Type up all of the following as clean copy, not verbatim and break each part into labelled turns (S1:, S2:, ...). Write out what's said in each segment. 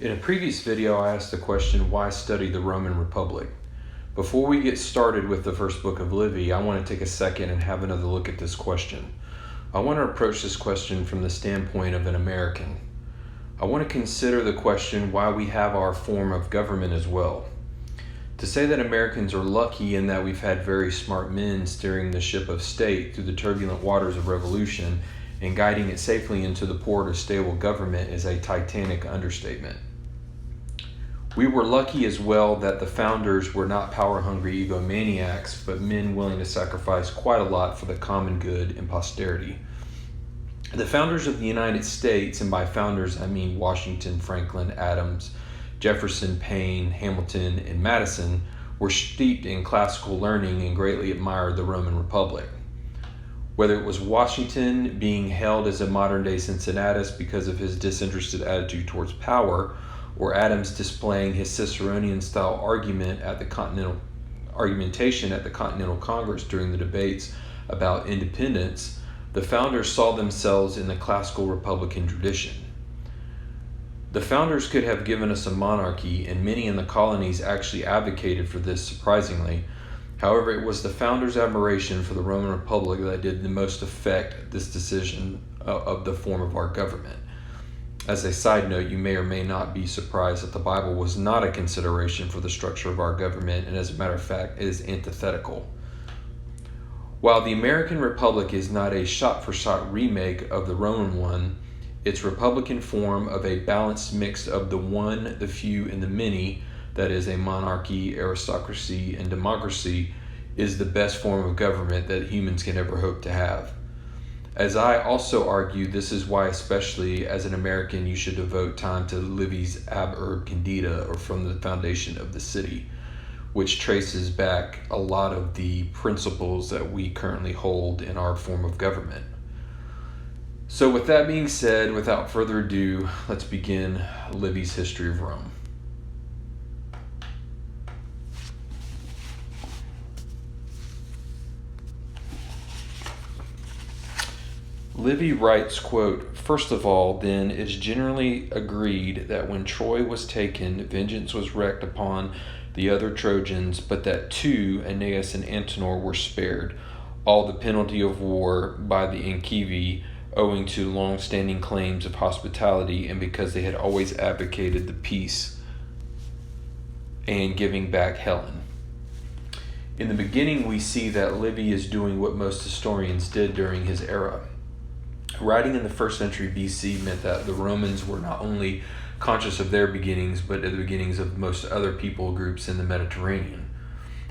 S1: In a previous video, I asked the question, why study the Roman Republic? Before we get started with the first book of Livy, I want to take a second and have another look at this question. I want to approach this question from the standpoint of an American. I want to consider the question why we have our form of government as well. To say that Americans are lucky in that we've had very smart men steering the ship of state through the turbulent waters of revolution and guiding it safely into the port of stable government is a titanic understatement. We were lucky as well that the founders were not power-hungry egomaniacs, but men willing to sacrifice quite a lot for the common good and posterity. The founders of the United States, and by founders I mean Washington, Franklin, Adams, Jefferson, Payne, Hamilton, and Madison, were steeped in classical learning and greatly admired the Roman Republic. Whether it was Washington being hailed as a modern-day Cincinnatus because of his disinterested attitude towards power, or Adams displaying his Ciceronian-style argumentation at the Continental Congress during the debates about independence, the founders saw themselves in the classical Republican tradition. The founders could have given us a monarchy, and many in the colonies actually advocated for this, surprisingly. However, it was the founders' admiration for the Roman Republic that did the most affect this decision of the form of our government. As a side note, you may or may not be surprised that the Bible was not a consideration for the structure of our government, and as a matter of fact, it is antithetical. While the American Republic is not a shot-for-shot remake of the Roman one, its Republican form of a balanced mix of the one, the few, and the many, that is a monarchy, aristocracy, and democracy, is the best form of government that humans can ever hope to have. As I also argue, this is why, especially as an American, you should devote time to Livy's Ab Urb Condita, or From the Foundation of the City, which traces back a lot of the principles that we currently hold in our form of government. So with that being said, without further ado, let's begin Livy's history of Rome. Livy writes, quote, "First of all, then, it is generally agreed that when Troy was taken, vengeance was wreaked upon the other Trojans, but that two, Aeneas and Antenor, were spared, all the penalty of war by the Ancivi, owing to long-standing claims of hospitality and because they had always advocated the peace and giving back Helen." In the beginning, we see that Livy is doing what most historians did during his era. Writing in the 1st century BC meant that the Romans were not only conscious of their beginnings, but of the beginnings of most other people groups in the Mediterranean.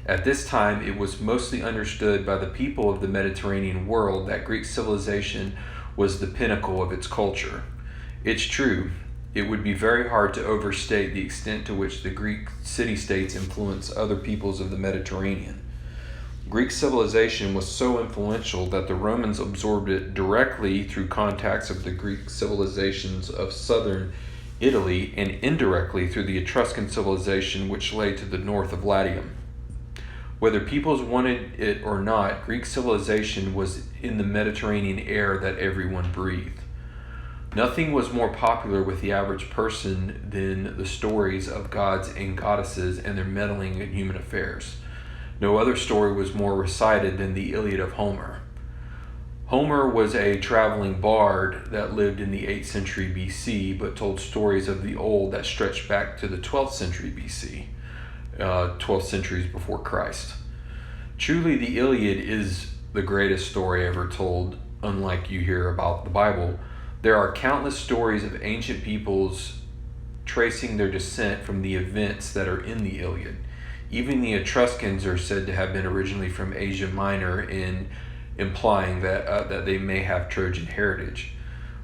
S1: At this time, it was mostly understood by the people of the Mediterranean world that Greek civilization was the pinnacle of its culture. It's true, it would be very hard to overstate the extent to which the Greek city-states influenced other peoples of the Mediterranean. Greek civilization was so influential that the Romans absorbed it directly through contacts of the Greek civilizations of southern Italy and indirectly through the Etruscan civilization which lay to the north of Latium. Whether peoples wanted it or not, Greek civilization was in the Mediterranean air that everyone breathed. Nothing was more popular with the average person than the stories of gods and goddesses and their meddling in human affairs. No other story was more recited than the Iliad of Homer. Homer was a traveling bard that lived in the 8th century BC, but told stories of the old that stretched back to the 12th century BC, 12 centuries before Christ. Truly, the Iliad is the greatest story ever told, unlike you hear about the Bible. There are countless stories of ancient peoples tracing their descent from the events that are in the Iliad. Even the Etruscans are said to have been originally from Asia Minor, implying that they may have Trojan heritage.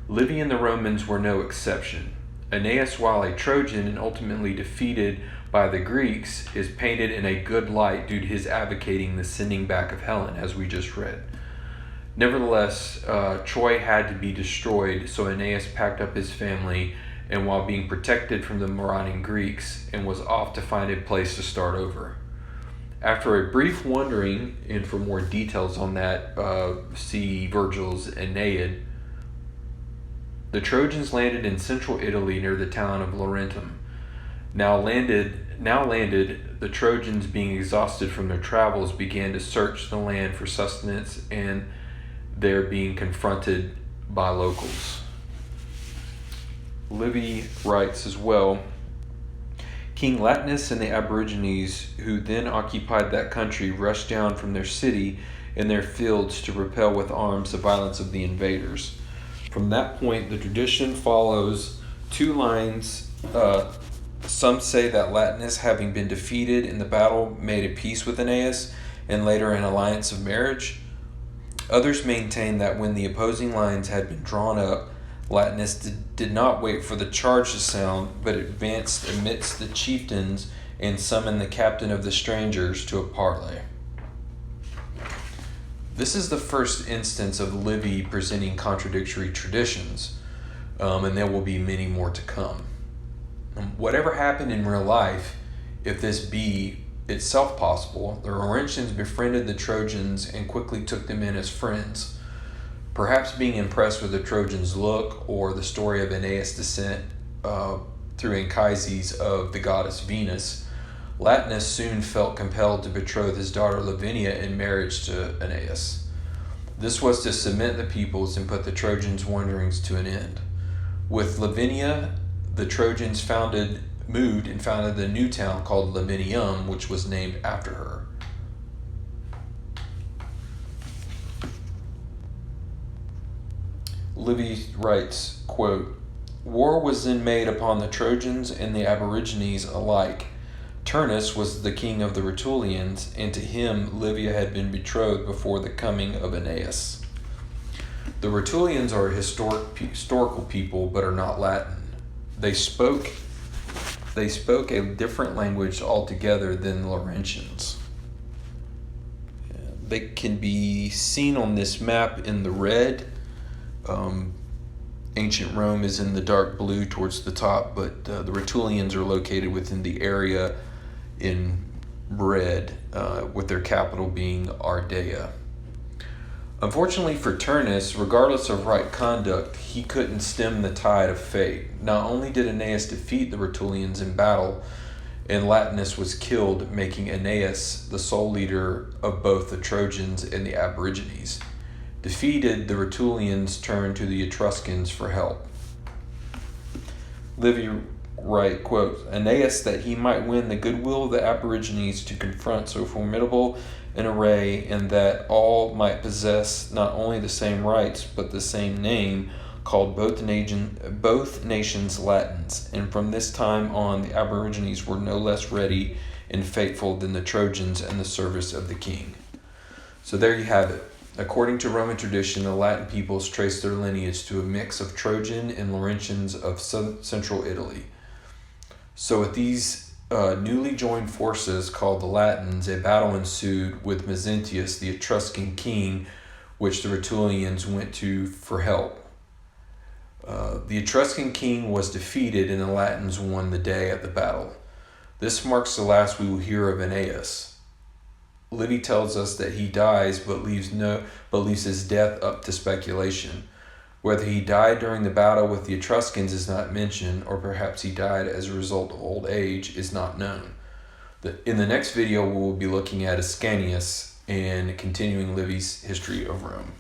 S1: Livy and the Romans were no exception. Aeneas, while a Trojan and ultimately defeated by the Greeks, is painted in a good light due to his advocating the sending back of Helen, as we just read. Nevertheless, Troy had to be destroyed, so Aeneas packed up his family and while being protected from the marauding Greeks, and was off to find a place to start over. After a brief wandering, and for more details on that, see Virgil's Aeneid, The Trojans landed in central Italy near the town of Laurentum. Now landed, the Trojans, being exhausted from their travels, began to search the land for sustenance, and they're being confronted by locals. Livy writes as well, King Latinus and the Aborigines who then occupied that country rushed down from their city and their fields to repel with arms the violence of the invaders. From that point, the tradition follows two lines. Some say that Latinus, having been defeated in the battle, made a peace with Aeneas and later an alliance of marriage. Others maintain that when the opposing lines had been drawn up, Latinus did not wait for the charge to sound, but advanced amidst the chieftains and summoned the captain of the strangers to a parley. This is the first instance of Livy presenting contradictory traditions, and there will be many more to come. Whatever happened in real life, if this be itself possible, the Laurentians befriended the Trojans and quickly took them in as friends. Perhaps being impressed with the Trojans' look or the story of Aeneas' descent through Anchises of the goddess Venus, Latinus soon felt compelled to betroth his daughter Lavinia in marriage to Aeneas. This was to cement the peoples and put the Trojans' wanderings to an end. With Lavinia, the Trojans moved and founded the new town called Lavinium, which was named after her. Livy writes, quote, War was then made upon the Trojans and the Aborigines alike. Turnus was the king of the Rutulians, and to him Livia had been betrothed before the coming of Aeneas. The Rutulians are a historical people, but are not Latin. They spoke a different language altogether than the Laurentians. They can be seen on this map in the red. Ancient Rome is in the dark blue towards the top, but the Rutulians are located within the area in red, with their capital being Ardea. Unfortunately for Turnus, regardless of right conduct, he couldn't stem the tide of fate. Not only did Aeneas defeat the Rutulians in battle, and Latinus was killed, making Aeneas the sole leader of both the Trojans and the Aborigines. Defeated, the Rutulians turned to the Etruscans for help. Livy writes, quote, Aeneas, that he might win the goodwill of the Aborigines to confront so formidable an array, and that all might possess not only the same rights but the same name, called both nations Latins. And from this time on, the Aborigines were no less ready and faithful than the Trojans in the service of the king. So there you have it. According to Roman tradition, the Latin peoples trace their lineage to a mix of Trojan and Laurentians of central Italy. So with these newly joined forces called the Latins, a battle ensued with Mezentius, the Etruscan king, which the Rutulians went to for help. The Etruscan king was defeated and the Latins won the day at the battle. This marks the last we will hear of Aeneas. Livy tells us that he dies but leaves his death up to speculation. Whether he died during the battle with the Etruscans is not mentioned, or perhaps he died as a result of old age is not known. In the next video, we will be looking at Ascanius and continuing Livy's history of Rome.